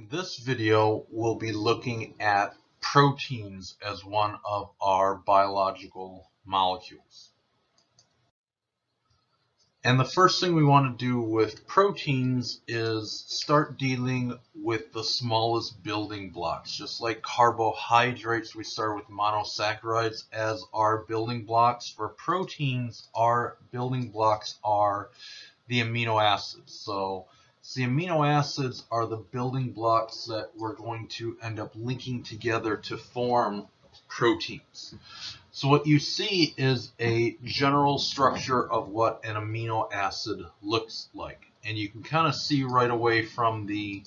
In this video, we'll be looking at proteins as one of our biological molecules. And the first thing we want to do with proteins is start dealing with the smallest building blocks. Just like carbohydrates, we start with monosaccharides as our building blocks. For proteins, our building blocks are the amino acids. So the amino acids are the building blocks that we're going to end up linking together to form proteins. So what you see is a general structure of what an amino acid looks like. And you can kind of see right away from the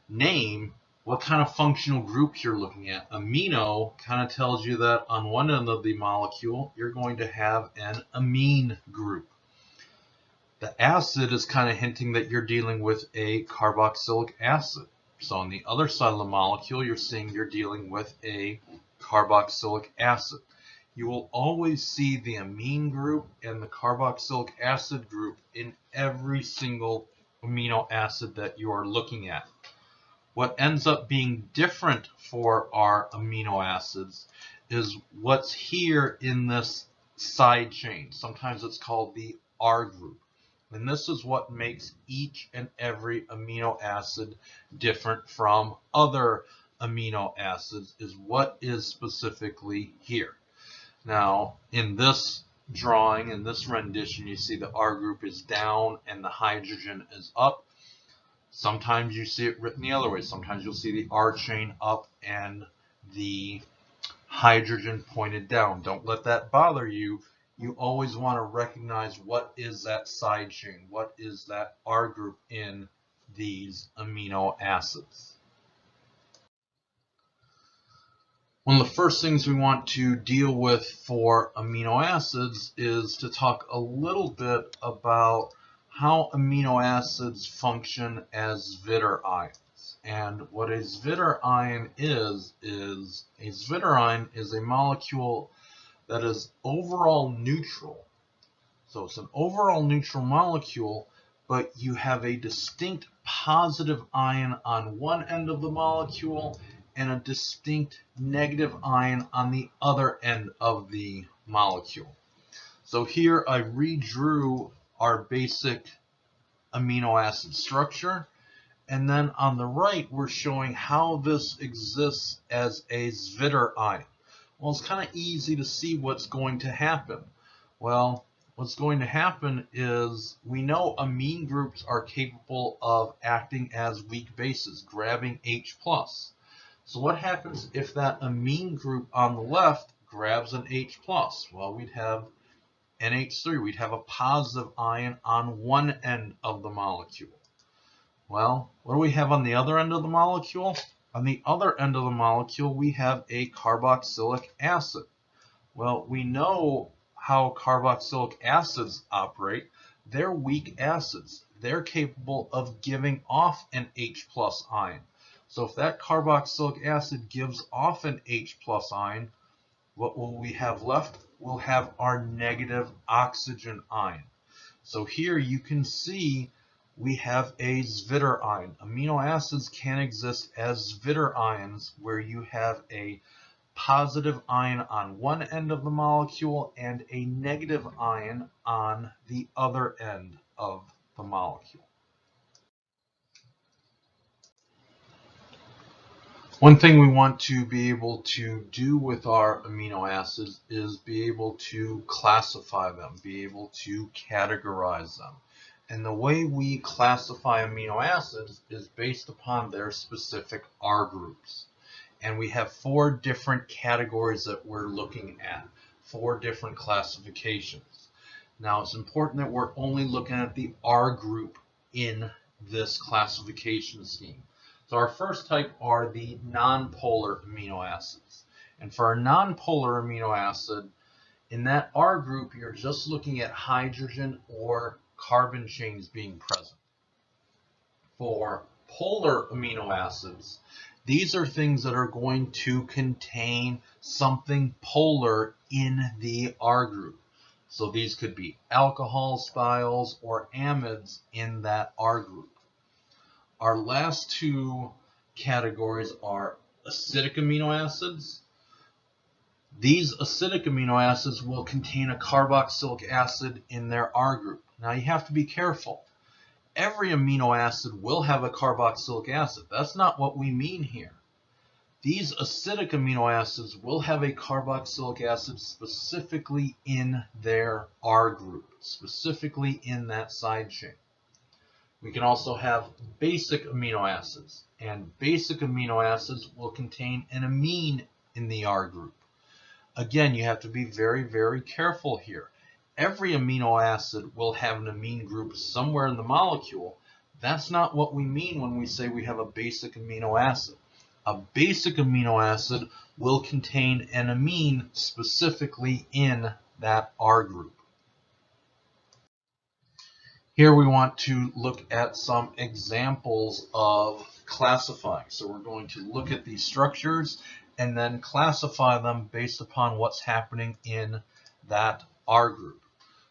name what kind of functional group you're looking at. Amino kind of tells you that on one end of the molecule, you're going to have an amine group. The acid is kind of hinting that you're dealing with a carboxylic acid. So on the other side of the molecule, you're seeing you're dealing with a carboxylic acid. You will always see the amine group and the carboxylic acid group in every single amino acid that you are looking at. What ends up being different for our amino acids is what's here in this side chain. Sometimes it's called the R group. And this is what makes each and every amino acid different from other amino acids, is what is specifically here. Now, in this drawing, in this rendition, you see the R group is down and the hydrogen is up. Sometimes you see it written the other way. Sometimes you'll see the R chain up and the hydrogen pointed down. Don't let that bother you. You always want to recognize what is that side chain, what is that R group in these amino acids. One of the first things we want to deal with for amino acids is to talk a little bit about how amino acids function as Vitter ions. And what a Vitter ion is a Vitter ion is a molecule that is overall neutral. So it's an overall neutral molecule, but you have a distinct positive ion on one end of the molecule and a distinct negative ion on the other end of the molecule. So here I redrew our basic amino acid structure, and then on the right we're showing how this exists as a Vitter ion. Well, it's kind of easy to see what's going to happen. Well, what's going to happen is we know amine groups are capable of acting as weak bases, grabbing H+. So what happens if that amine group on the left grabs an H+? Well, we'd have NH3. We'd have a positive ion on one end of the molecule. Well, what do we have on the other end of the molecule? On the other end of the molecule, we have a carboxylic acid. Well, we know how carboxylic acids operate. They're weak acids. They're capable of giving off an H+ ion. So if that carboxylic acid gives off an H+ ion, what will we have left? We'll have our negative oxygen ion. So here you can see we have a Vitter ion. Amino acids can exist as Vitter ions, where you have a positive ion on one end of the molecule and a negative ion on the other end of the molecule. One thing we want to be able to do with our amino acids is be able to classify them, be able to categorize them. And the way we classify amino acids is based upon their specific R groups. And we have 4 different categories that we're looking at, 4 different classifications. Now, it's important that we're only looking at the R group in this classification scheme. So our first type are the nonpolar amino acids. And for a nonpolar amino acid, in that R group, you're just looking at hydrogen or carbon chains being present. For polar amino acids, these are things that are going to contain something polar in the R group. So these could be alcohols, thiols, or amides in that R group. Our last 2 categories are acidic amino acids. These acidic amino acids will contain a carboxylic acid in their R group. Now you have to be careful. Every amino acid will have a carboxylic acid. That's not what we mean here. These acidic amino acids will have a carboxylic acid specifically in their R group, specifically in that side chain. We can also have basic amino acids, and basic amino acids will contain an amine in the R group. Again, you have to be very, very careful here. Every amino acid will have an amine group somewhere in the molecule. That's not what we mean when we say we have a basic amino acid. A basic amino acid will contain an amine specifically in that R group. Here we want to look at some examples of classifying. So we're going to look at these structures and then classify them based upon what's happening in that R group.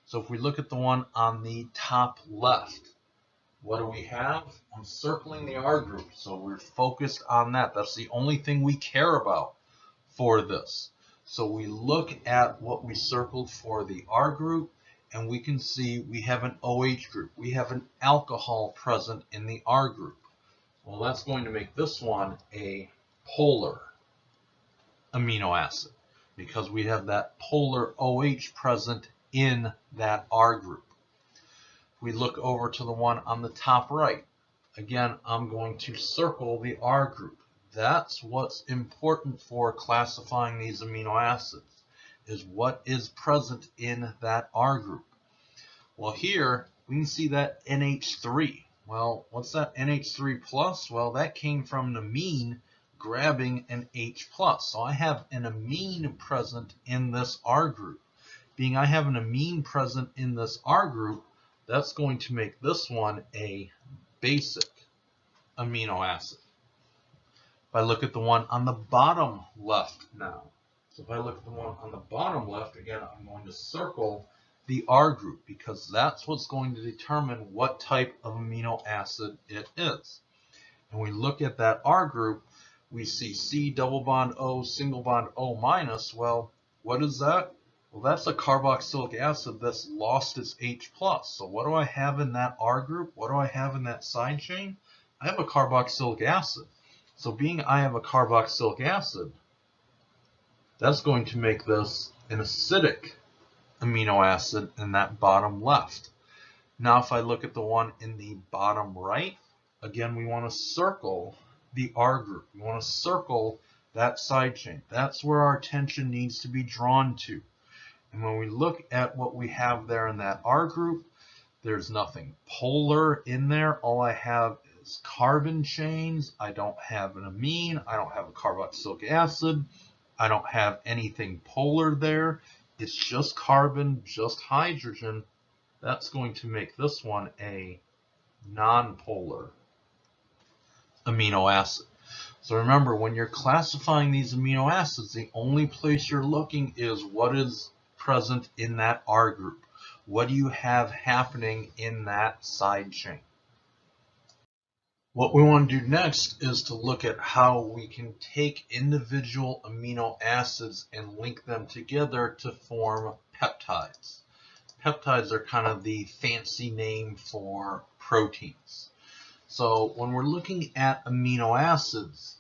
So if we look at the one on the top left, what do we have? I'm circling the R group, so we're focused on that. That's the only thing we care about for this. So we look at what we circled for the R group, and we can see we have an OH group. We have an alcohol present in the R group. Well, that's going to make this one a polar amino acid because we have that polar OH present in that R group. We look over to the one on the top right. Again, I'm going to circle the R group. That's what's important for classifying these amino acids, is what is present in that R group. Well, here we can see that NH3. Well, what's that NH3 plus? Well, that came from an amine grabbing an H plus. So I have an amine present in this R group. Being I have an amine present in this R group, that's going to make this one a basic amino acid. If I look at the one on the bottom left now, so if I look at the one on the bottom left, again, I'm going to circle the R group because that's what's going to determine what type of amino acid it is. And we look at that R group, we see C double bond O, single bond O minus. Well, what is that? Well, that's a carboxylic acid that's lost its H plus. So what do I have in that R group? What do I have in that side chain? I have a carboxylic acid. So being I have a carboxylic acid, that's going to make this an acidic amino acid in that bottom left. Now if I look at the one in the bottom right, again we want to circle the R group. We want to circle that side chain. That's where our attention needs to be drawn to. And when we look at what we have there in that R group, there's nothing polar in there. All I have is carbon chains. I don't have an amine. I don't have a carboxylic acid. I don't have anything polar there. It's just carbon, just hydrogen. That's going to make this one a non-polar amino acid. So remember, when you're classifying these amino acids, the only place you're looking is what is present in that R group. What do you have happening in that side chain? What we want to do next is to look at how we can take individual amino acids and link them together to form peptides. Peptides are kind of the fancy name for proteins. So when we're looking at amino acids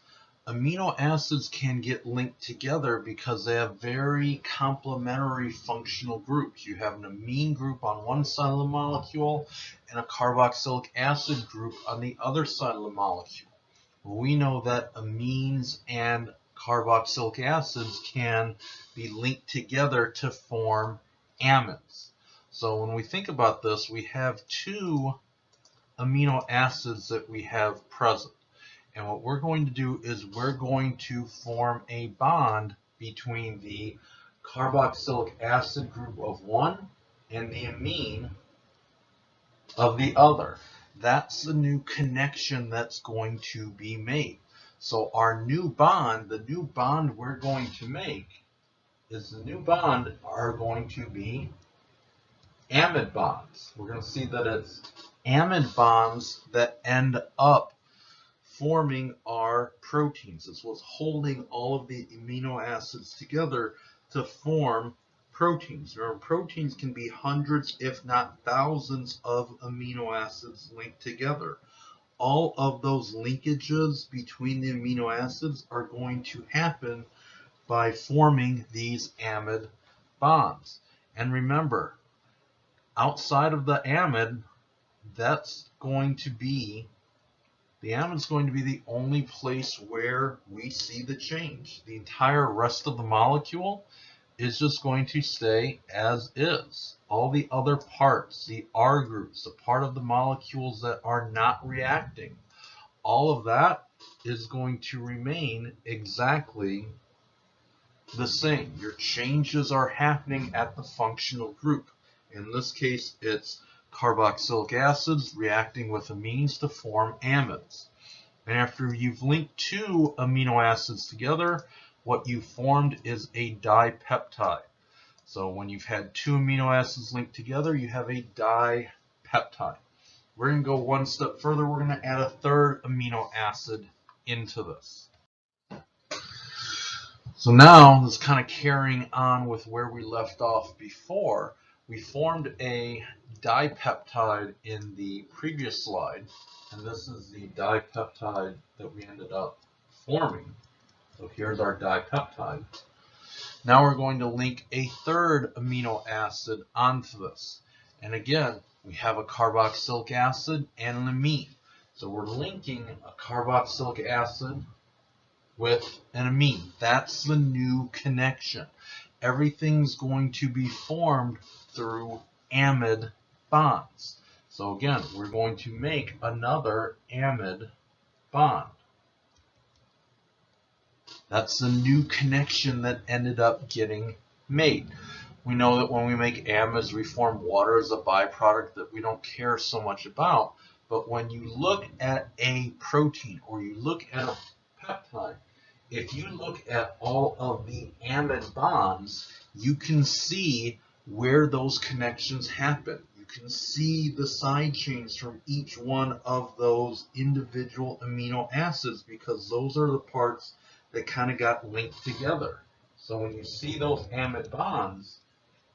can get linked together because they have very complementary functional groups. You have an amine group on one side of the molecule and a carboxylic acid group on the other side of the molecule. We know that amines and carboxylic acids can be linked together to form amides. So when we think about this, we have two amino acids that we have present. And what we're going to do is we're going to form a bond between the carboxylic acid group of one and the amine of the other. That's the new connection that's going to be made. So our new bond, the new bond we're going to make are going to be amide bonds. We're going to see that it's amide bonds that end up forming our proteins. It's what's holding all of the amino acids together to form proteins. Remember, proteins can be hundreds, if not thousands, of amino acids linked together. All of those linkages between the amino acids are going to happen by forming these amide bonds. And remember, outside of the amide, that's going to be the amide is going to be the only place where we see the change. The entire rest of the molecule is just going to stay as is. All the other parts, the R groups, the part of the molecules that are not reacting, all of that is going to remain exactly the same. Your changes are happening at the functional group. In this case, it's carboxylic acids reacting with amines to form amides. And after you've linked two amino acids together, what you formed is a dipeptide. So when you've had two amino acids linked together, you have a dipeptide. We're going to go one step further. We're going to add a third amino acid into this. So now, this is kind of carrying on with where we left off before. We formed a dipeptide in the previous slide, and this is the dipeptide that we ended up forming. So here's our dipeptide. Now we're going to link a third amino acid onto this. And again, we have a carboxylic acid and an amine. So we're linking a carboxylic acid with an amine. That's the new connection. Everything's going to be formed through amide bonds. So again, we're going to make another amide bond. That's the new connection that ended up getting made. We know that when we make amides, we form water as a byproduct that we don't care so much about. But when you look at a protein or you look at a peptide, if you look at all of the amide bonds, you can see where those connections happen. You can see the side chains from each one of those individual amino acids because those are the parts that kind of got linked together. So when you see those amide bonds,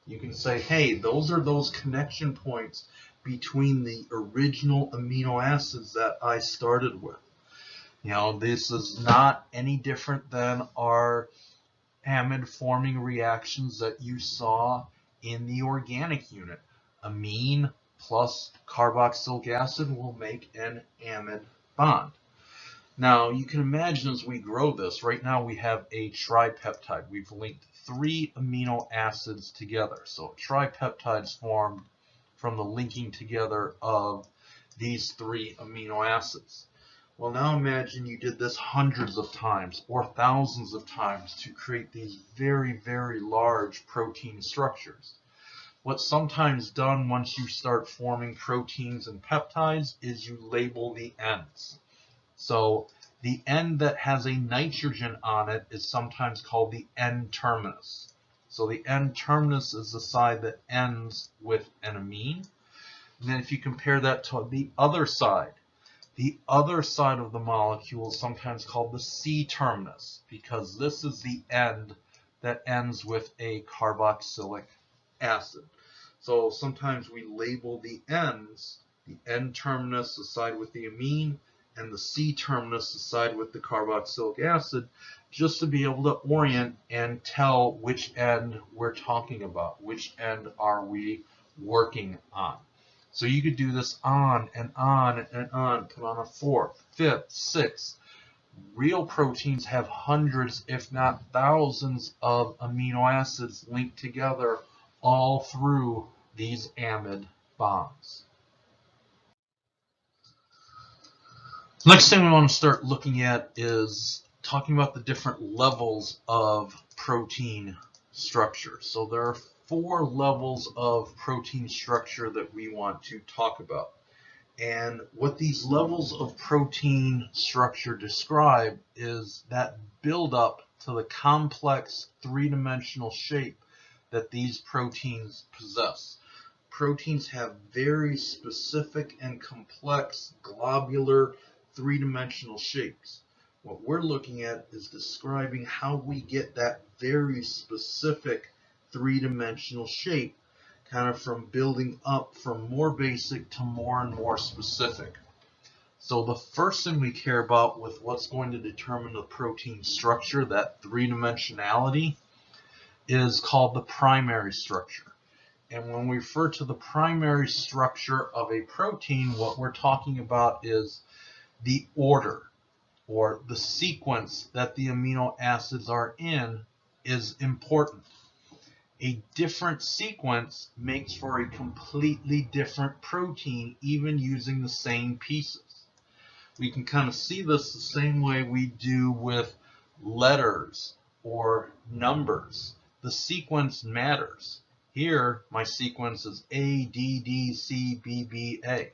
you can say, hey, those are those connection points between the original amino acids that I started with. You know, this is not any different than our amide forming reactions that you saw in the organic unit. Amine plus carboxylic acid will make an amide bond. Now, you can imagine as we grow this, right now we have a tripeptide. We've linked three amino acids together. So a tripeptide is formed from the linking together of these three amino acids. Well, now imagine you did this hundreds of times or thousands of times to create these very, very large protein structures. What's sometimes done once you start forming proteins and peptides is you label the ends. So the end that has a nitrogen on it is sometimes called the N-terminus. So the N-terminus is the side that ends with an amine. And then if you compare that to the other side of the molecule is sometimes called the C-terminus because this is the end that ends with a carboxylic acid. So sometimes we label the ends, the N-terminus, the side with the amine, and the C-terminus, the side with the carboxylic acid, just to be able to orient and tell which end we're talking about, which end are we working on. So you could do this on and on and on, put on a fourth, fifth, sixth. Real proteins have hundreds, if not thousands, of amino acids linked together all through these amide bonds. Next thing we want to start looking at is talking about the different levels of protein structure. So there are 4 levels of protein structure that we want to talk about. And what these levels of protein structure describe is that build-up to the complex 3-dimensional shape that these proteins possess. Proteins have very specific and complex globular three-dimensional shapes. What we're looking at is describing how we get that very specific three-dimensional shape, kind of from building up from more basic to more and more specific. So the first thing we care about with what's going to determine the protein structure, that three-dimensionality, is called the primary structure. And when we refer to the primary structure of a protein, what we're talking about is the order or the sequence that the amino acids are in is important. A different sequence makes for a completely different protein, even using the same pieces. We can kind of see this the same way we do with letters or numbers. The sequence matters. Here, my sequence is A, D, D, C, B, B, A.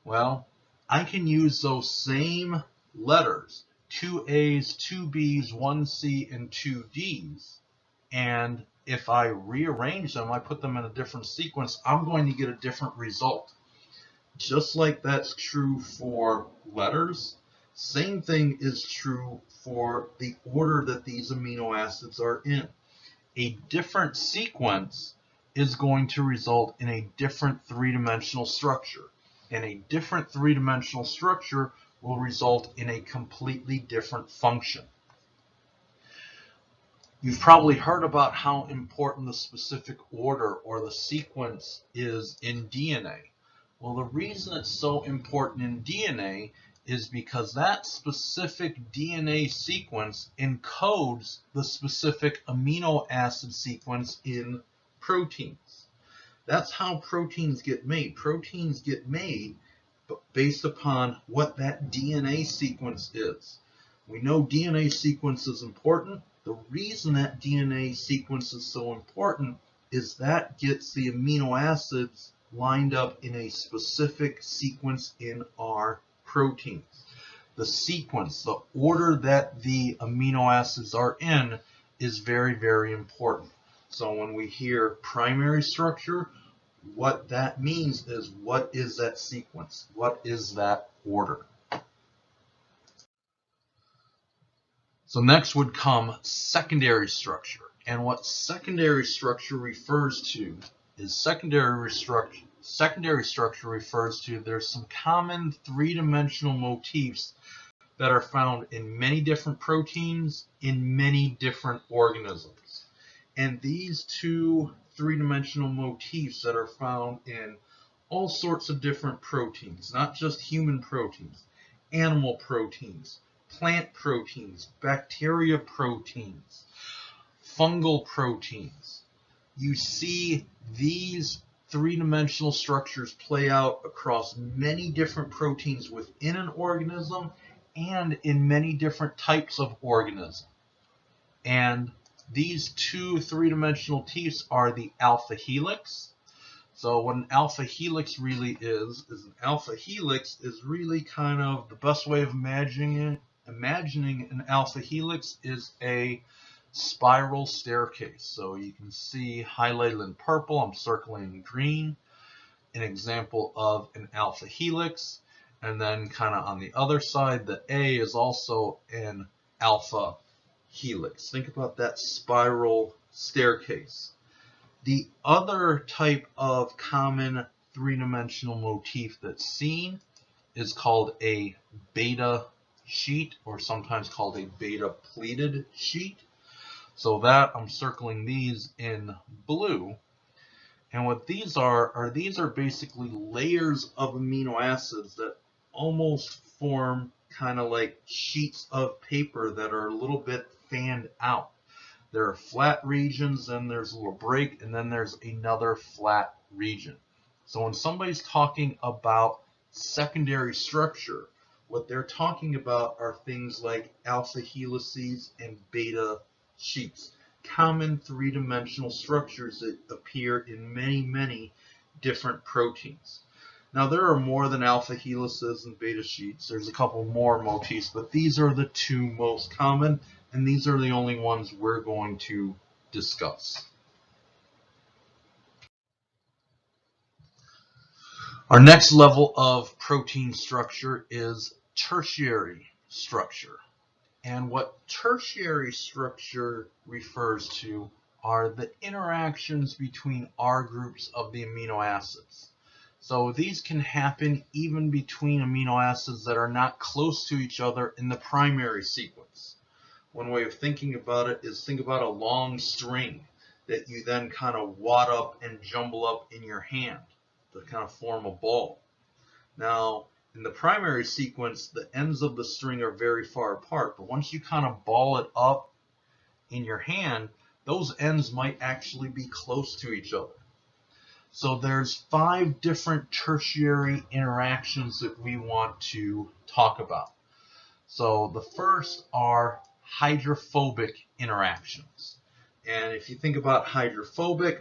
Well, I can use those same letters, 2 A's, 2 B's, 1 C, and 2 D's, and if I rearrange them, I put them in a different sequence, I'm going to get a different result. Just like that's true for letters, same thing is true for the order that these amino acids are in. A different sequence is going to result in a different three-dimensional structure, and a different three-dimensional structure will result in a completely different function. You've probably heard about how important the specific order or the sequence is in DNA. Well, the reason it's so important in DNA is because that specific DNA sequence encodes the specific amino acid sequence in proteins. That's how proteins get made. Proteins get made based upon what that DNA sequence is. We know DNA sequence is important. The reason that DNA sequence is so important is that gets the amino acids lined up in a specific sequence in our proteins. The sequence, the order that the amino acids are in is very, very important. So when we hear primary structure, what that means is what is that sequence? What is that order? So next would come secondary structure. And what secondary structure refers to is secondary structure refers to there's some common three-dimensional motifs that are found in many different proteins in many different organisms. And these two three-dimensional motifs that are found in all sorts of different proteins, not just human proteins, animal proteins, plant proteins, bacteria proteins, fungal proteins. You see these three-dimensional structures play out across many different proteins within an organism and in many different types of organism. And these two three-dimensional motifs are the alpha helix. So what an alpha helix really is an alpha helix is really kind of the best way of imagining an alpha helix is a spiral staircase. So you can see highlighted in purple, I'm circling in green, an example of an alpha helix. And then kind of on the other side, the A is also an alpha helix. Think about that spiral staircase. The other type of common three-dimensional motif that's seen is called a beta sheet, or sometimes called a beta pleated sheet. So that I'm circling these in blue. And what these are basically layers of amino acids that almost form kind of like sheets of paper that are a little bit fanned out. There are flat regions, then there's a little break, and then there's another flat region. So when somebody's talking about secondary structure, what they're talking about are things like alpha helices and beta sheets, common three-dimensional structures that appear in many, many different proteins. Now there are more than alpha helices and beta sheets. There's a couple more motifs, but these are the two most common, and these are the only ones we're going to discuss. Our next level of protein structure is tertiary structure. And what tertiary structure refers to are the interactions between R groups of the amino acids. So these can happen even between amino acids that are not close to each other in the primary sequence. One way of thinking about it is think about a long string that you then kind of wad up and jumble up in your hand to kind of form a ball. Now, in the primary sequence, the ends of the string are very far apart, but once you kind of ball it up in your hand, those ends might actually be close to each other. So there's 5 different tertiary interactions that we want to talk about. So the first are hydrophobic interactions. And if you think about hydrophobia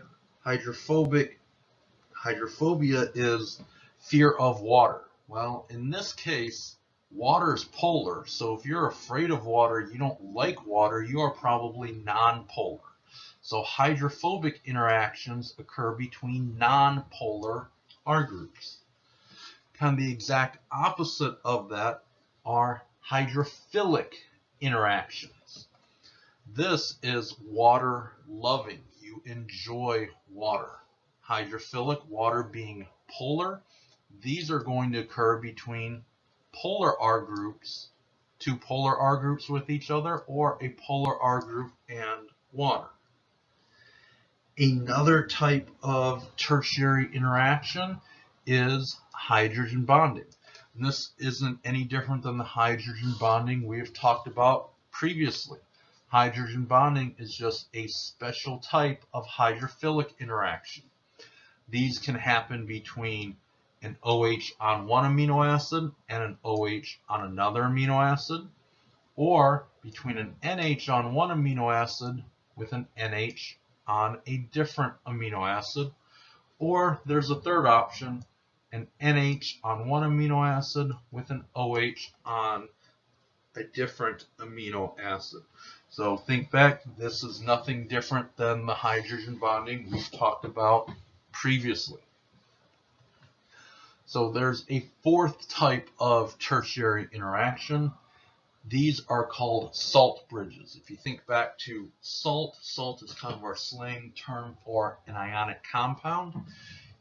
is fear of water. Well, in this case, water is polar. So if you're afraid of water, you don't like water, you are probably non-polar. So hydrophobic interactions occur between non-polar R groups. Kind of the exact opposite of that are hydrophilic interactions. This is water loving. You enjoy water. Hydrophilic, water being polar. These are going to occur between polar R groups, 2 polar R groups with each other, or a polar R group and water. Another type of tertiary interaction is hydrogen bonding. And this isn't any different than the hydrogen bonding we have talked about previously. Hydrogen bonding is just a special type of hydrophilic interaction. These can happen between an OH on one amino acid and an OH on another amino acid, or between an NH on one amino acid with an NH on a different amino acid, or there's a third option, an NH on one amino acid with an OH on a different amino acid. So think back, this is nothing different than the hydrogen bonding we've talked about previously. So there's a 4th type of tertiary interaction. These are called salt bridges. If you think back to salt is kind of our slang term for an ionic compound.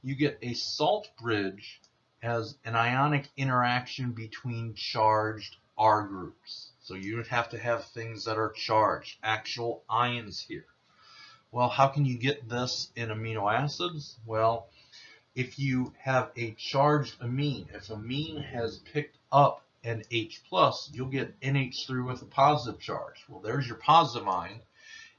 You get a salt bridge as an ionic interaction between charged R groups. So you would have to have things that are charged, actual ions here. Well, how can you get this in amino acids? Well, if you have a charged amine, if amine has picked up an H+, you'll get NH3 with a positive charge. Well, there's your positive ion.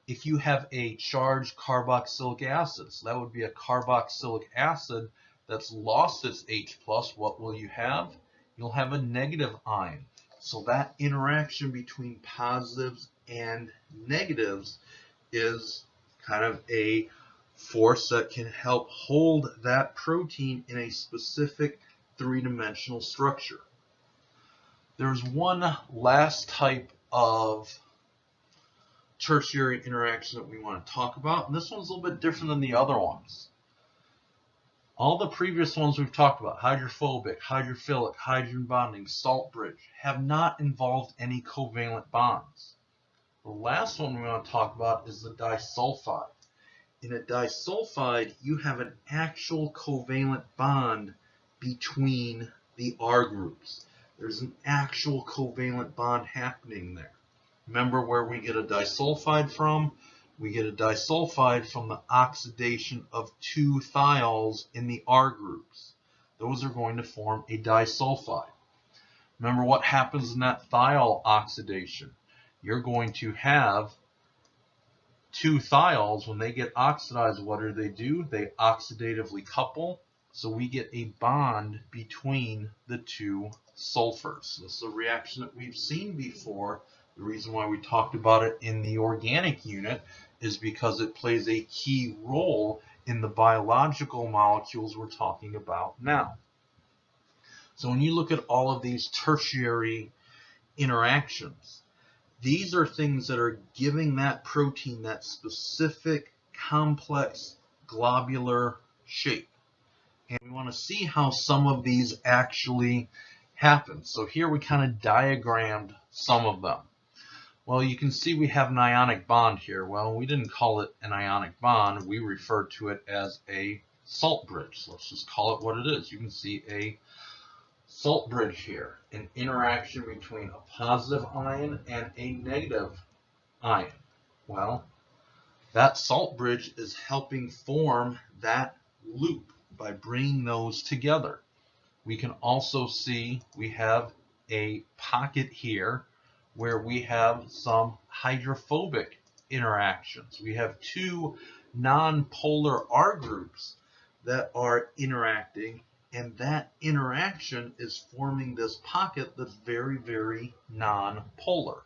If you have a charged carboxylic acid, so that would be a carboxylic acid that's lost its H+, what will you have? You'll have a negative ion. So that interaction between positives and negatives is kind of a force that can help hold that protein in a specific 3-dimensional structure. There's one last type of tertiary interaction that we want to talk about, and this one's a little bit different than the other ones. All the previous ones we've talked about, hydrophobic, hydrophilic, hydrogen bonding, salt bridge, have not involved any covalent bonds. The last one we want to talk about is the disulfide. In a disulfide, you have an actual covalent bond between the R groups. There's an actual covalent bond happening there. Remember where we get a disulfide from? We get a disulfide from the oxidation of 2 thiols in the R groups. Those are going to form a disulfide. Remember what happens in that thiol oxidation? You're going to have 2 thiols. When they get oxidized, what do? They oxidatively couple. So we get a bond between the 2 sulfurs. This is a reaction that we've seen before. The reason why we talked about it in the organic unit is because it plays a key role in the biological molecules we're talking about now. So when you look at all of these tertiary interactions, these are things that are giving that protein that specific complex globular shape. And we want to see how some of these actually happen. So here we kind of diagrammed some of them. Well, you can see we have an ionic bond here. Well, we didn't call it an ionic bond. We referred to it as a salt bridge. So let's just call it what it is. You can see a salt bridge here, an interaction between a positive ion and a negative ion. Well, that salt bridge is helping form that loop by bringing those together. We can also see we have a pocket here where we have some hydrophobic interactions. We have two non-polar R groups that are interacting, and that interaction is forming this pocket that's very, very non-polar.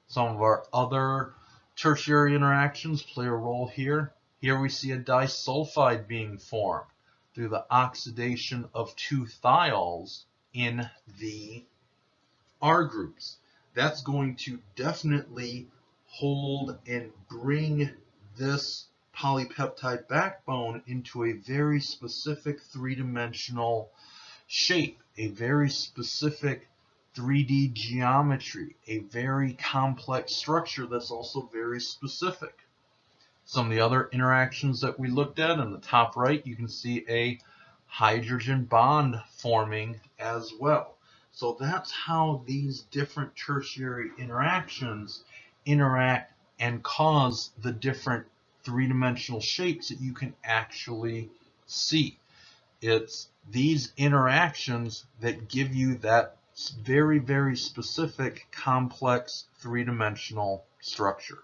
Some of our other tertiary interactions play a role here. Here we see a disulfide being formed through the oxidation of two thiols in the R groups. That's going to definitely hold and bring this polypeptide backbone into a very specific three-dimensional shape, a very specific 3D geometry, a very complex structure that's also very specific. Some of the other interactions that we looked at in the top right, you can see a hydrogen bond forming as well. So that's how these different tertiary interactions interact and cause the different three-dimensional shapes that you can actually see. It's these interactions that give you that very, very specific, complex three-dimensional structure.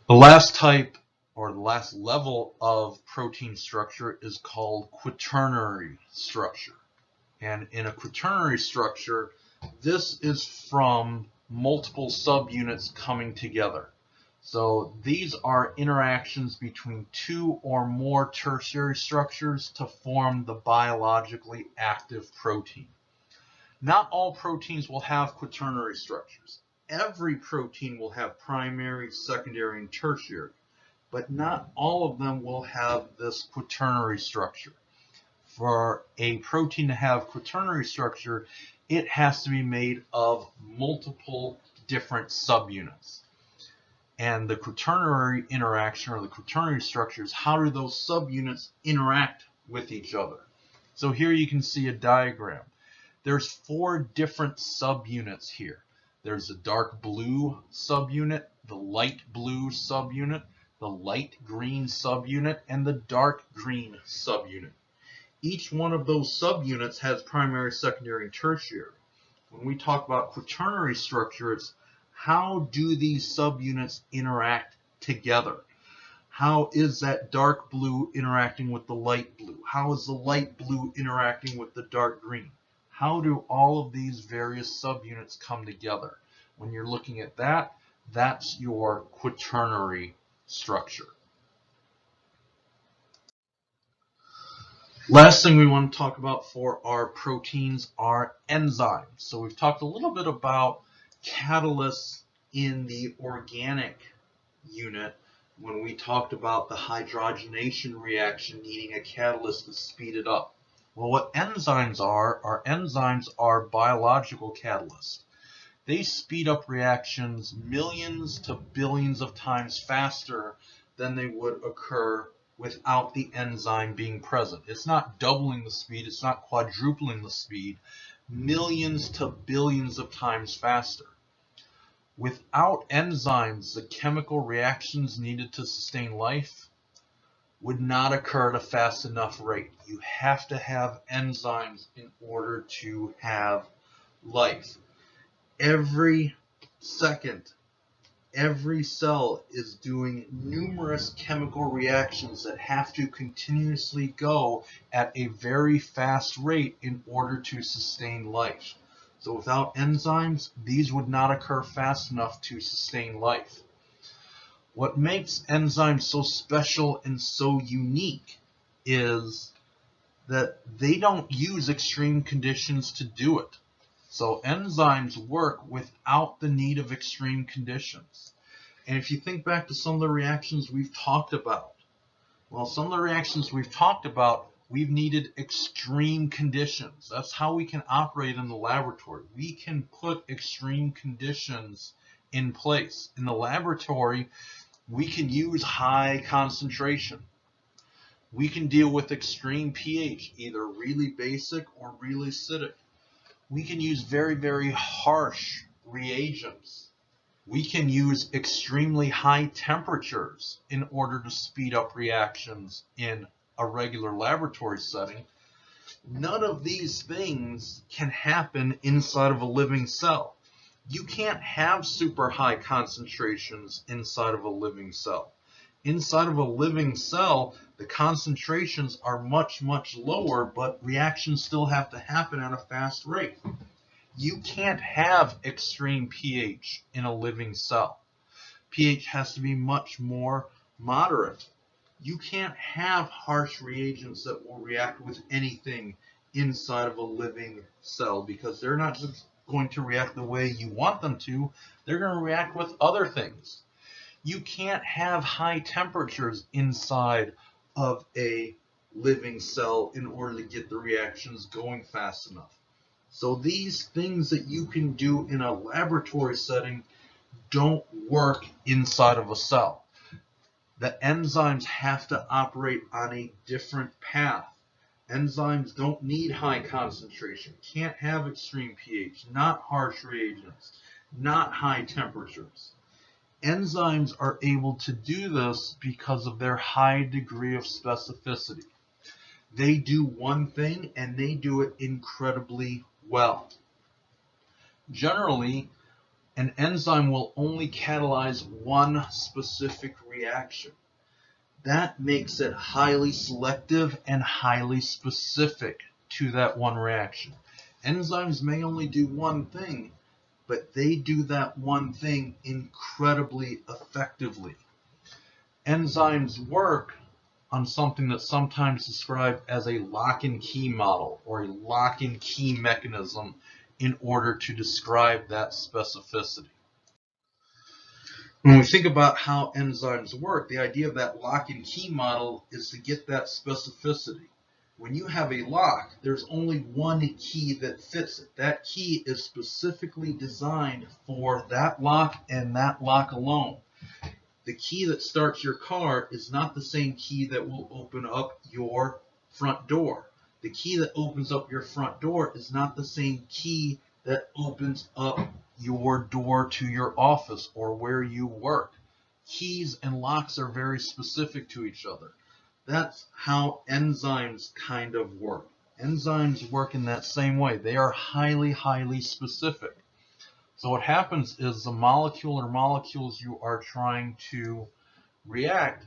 The last type, or the last level of protein structure, is called quaternary structure. And in a quaternary structure, this is from multiple subunits coming together. So these are interactions between two or more tertiary structures to form the biologically active protein. Not all proteins will have quaternary structures. Every protein will have primary, secondary, and tertiary, but not all of them will have this quaternary structure. For a protein to have quaternary structure, it has to be made of multiple different subunits. And the quaternary interaction, or the quaternary structures, how do those subunits interact with each other? So here you can see a diagram. There's 4 different subunits here. There's the dark blue subunit, the light blue subunit, the light green subunit, and the dark green subunit. Each one of those subunits has primary, secondary, and tertiary. When we talk about quaternary structure, it's how do these subunits interact together? How is that dark blue interacting with the light blue? How is the light blue interacting with the dark green? How do all of these various subunits come together? When you're looking at that, that's your quaternary structure. Last thing we want to talk about for our proteins are enzymes. So we've talked a little bit about catalysts in the organic unit when we talked about the hydrogenation reaction needing a catalyst to speed it up. Well, what enzymes are biological catalysts. They speed up reactions millions to billions of times faster than they would occur without the enzyme being present. It's not doubling the speed, it's not quadrupling the speed, millions to billions of times faster. Without enzymes, the chemical reactions needed to sustain life would not occur at a fast enough rate. You have to have enzymes in order to have life. Every second, every cell is doing numerous chemical reactions that have to continuously go at a very fast rate in order to sustain life. So without enzymes, these would not occur fast enough to sustain life. What makes enzymes so special and so unique is that they don't use extreme conditions to do it. So enzymes work without the need of extreme conditions. And if you think back to some of the reactions we've talked about, well, some of the reactions we've talked about We've needed extreme conditions. That's how we can operate in the laboratory. We can put extreme conditions in place. In the laboratory, we can use high concentration. We can deal with extreme pH, either really basic or really acidic. We can use very, very harsh reagents. We can use extremely high temperatures in order to speed up reactions in a regular laboratory setting. None of these things can happen inside of a living cell. You can't have super high concentrations inside of a living cell. Inside of a living cell, the concentrations are much, much lower, but reactions still have to happen at a fast rate. You can't have extreme pH in a living cell. pH has to be much more moderate. You can't have harsh reagents that will react with anything inside of a living cell because they're not just going to react the way you want them to, they're going to react with other things. You can't have high temperatures inside of a living cell in order to get the reactions going fast enough. So these things that you can do in a laboratory setting don't work inside of a cell. The enzymes have to operate on a different path. Enzymes don't need high concentration, can't have extreme pH, not harsh reagents, not high temperatures. Enzymes are able to do this because of their high degree of specificity. They do one thing and they do it incredibly well. Generally, an enzyme will only catalyze one specific reaction. That makes it highly selective and highly specific to that one reaction. Enzymes may only do one thing, but they do that one thing incredibly effectively. Enzymes work on something that's sometimes described as a lock and key model or a lock and key mechanism in order to describe that specificity. When we think about how enzymes work, the idea of that lock and key model is to get that specificity. When you have a lock, there's only one key that fits it. That key is specifically designed for that lock and that lock alone. The key that starts your car is not the same key that will open up your front door. The key that opens up your front door is not the same key that opens up your door to your office or where you work. Keys and locks are very specific to each other. That's how enzymes kind of work. Enzymes work in that same way. They are highly, highly specific. So what happens is the molecule or molecules you are trying to react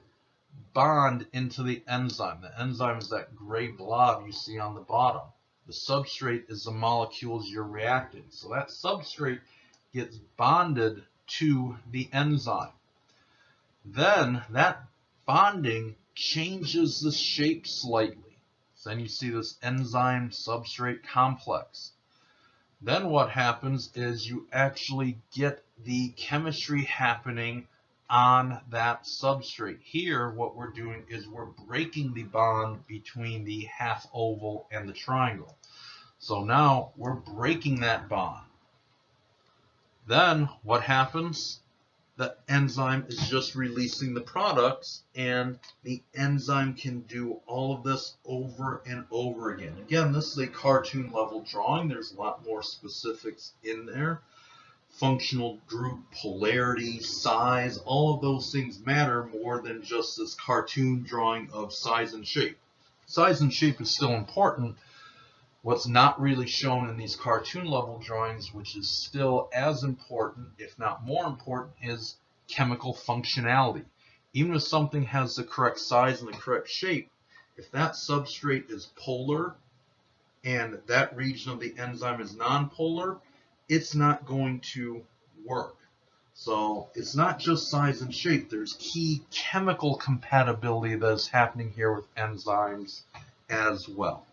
bond into the enzyme. The enzyme is that gray blob you see on the bottom. The substrate is the molecules you're reacting. So that substrate gets bonded to the enzyme. Then that bonding changes the shape slightly. So then you see this enzyme substrate complex. Then what happens is you actually get the chemistry happening on that substrate. Here, what we're doing is we're breaking the bond between the half oval and the triangle. So now we're breaking that bond. Then what happens? The enzyme is just releasing the products, and the enzyme can do all of this over and over again. Again, this is a cartoon level drawing. There's a lot more specifics in there. Functional group, polarity, size, all of those things matter more than just this cartoon drawing of size and shape. Size and shape is still important. What's not really shown in these cartoon level drawings, which is still as important, if not more important, is chemical functionality. Even if something has the correct size and the correct shape, if that substrate is polar and that region of the enzyme is nonpolar, it's not going to work. So it's not just size and shape. There's key chemical compatibility that is happening here with enzymes as well.